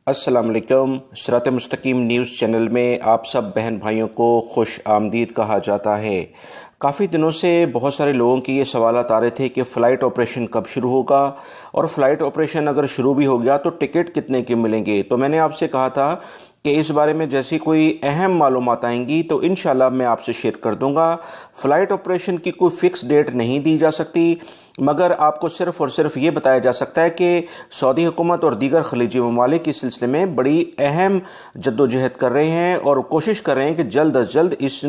अस्सलाम वालेकुम। सिरात मुस्तकीम न्यूज़ चैनल में आप सब बहन भाइयों को खुश आमदीद कहा जाता है। काफ़ी दिनों से बहुत सारे लोगों के ये सवालात आ रहे थे कि फ़्लाइट ऑपरेशन कब शुरू होगा और फ़्लाइट ऑपरेशन अगर शुरू भी हो गया तो टिकट कितने के मिलेंगे। तो मैंने आपसे कहा था कि इस बारे में जैसी कोई अहम मालूमात आएंगी तो इंशाल्लाह मैं आपसे शेयर कर दूंगा। फ़्लाइट ऑपरेशन की कोई फ़िक्स डेट नहीं दी जा सकती, मगर आपको सिर्फ़ और सिर्फ ये बताया जा सकता है कि सऊदी हुकूमत और दीगर खलीजी ममालिक इस सिलसिले में बड़ी अहम जद्दोजहद कर रहे हैं और कोशिश कर रहे हैं कि जल्द अज जल्द इस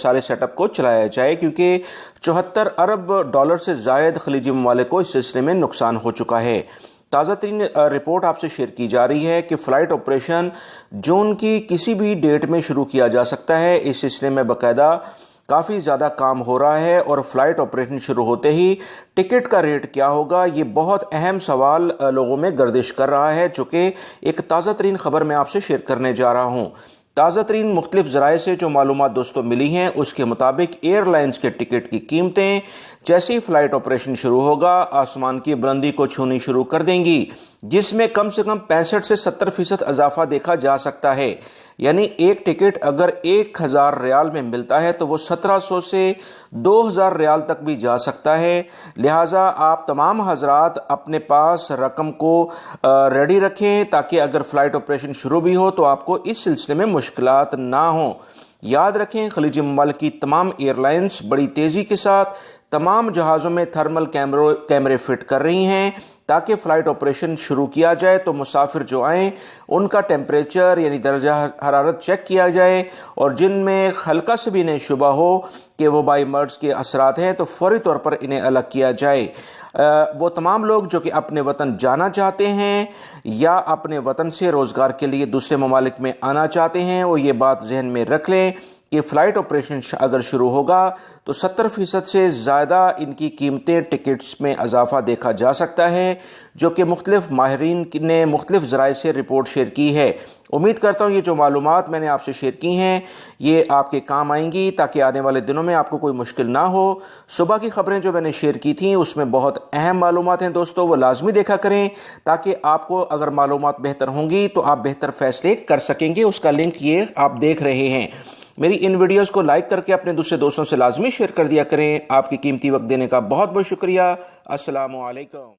सारे सेटअप को चलाया जाए, क्योंकि 74 अरब डॉलर से ज़ायद खलीजी ममालिक को इस सिलसिले में नुकसान हो चुका है। ताज़ा तरीन रिपोर्ट आपसे शेयर की जा रही है कि फ़्लाइट ऑपरेशन जून की किसी भी डेट में शुरू किया जा सकता है। इस सिलसिले में बाकायदा काफ़ी ज़्यादा काम हो रहा है और फ़्लाइट ऑपरेशन शुरू होते ही टिकट का रेट क्या होगा, ये बहुत अहम सवाल लोगों में गर्दिश कर रहा है, जो कि एक ताज़ा तरीन ख़बर मैं आपसे शेयर करने जा रहा हूँ। ताज़ा तरीन मुख्तलिफ ज़राए से जो मालूमात दोस्तों मिली हैं उसके मुताबिक एयरलाइंस के टिकट की कीमतें जैसे ही फ़्लाइट ऑपरेशन शुरू होगा आसमान की बुलंदी को छूनी शुरू कर देंगी, जिसमें कम से कम 65 से 70% इजाफा देखा जा सकता है। यानी एक टिकट अगर 1000 रियाल में मिलता है तो वो 1700 से 2000 रियाल तक भी जा सकता है। लिहाजा आप तमाम हजरात अपने पास रकम को रेडी रखें ताकि अगर फ़्लाइट ऑपरेशन शुरू भी हो तो आपको इस सिलसिले में मुश्किलात ना हो। याद रखें, खलीजी ममालिक की तमाम एयरलाइंस बड़ी तेज़ी के साथ तमाम जहाज़ों में थर्मल कैमरे फिट कर रही हैं ताकि फ़्लाइट ऑपरेशन शुरू किया जाए तो मुसाफिर जो आएँ उनका टेम्परेचर यानी दर्जा हरारत चेक किया जाए, और जिनमें हल्का से भी इन्हें शुबा हो कि वो बाई मर्ज के असरात हैं तो फौरी तौर पर इन्हें अलग किया जाए। वो तमाम लोग जो कि अपने वतन जाना चाहते हैं या अपने वतन से रोज़गार के लिए दूसरे ममालिक में आना चाहते हैं वो ये बात जहन में रख लें कि फ़्लाइट ऑपरेशन अगर शुरू होगा तो 70% से ज़्यादा इनकी कीमतें टिकट्स में इजाफा देखा जा सकता है, जो कि मुख्तलिफ माहिरीन ने मुख्तलिफ ज़राए से रिपोर्ट शेयर की है। उम्मीद करता हूँ ये जो मालूमात मैंने आपसे शेयर की हैं ये आपके काम आएंगी ताकि आने वाले दिनों में आपको कोई मुश्किल ना हो। सुबह की खबरें जो मैंने शेयर की थी उसमें बहुत अहम मालूमात हैं दोस्तों, वो लाजमी देखा करें ताकि आपको अगर मालूमात बेहतर होंगी तो आप बेहतर फैसले कर सकेंगे। उसका लिंक ये आप देख रहे हैं। मेरी इन वीडियोस को लाइक करके अपने दूसरे दोस्तों से लाजमी शेयर कर दिया करें। आपकी कीमती वक्त देने का बहुत बहुत शुक्रिया। अस्सलामु अलैकुम।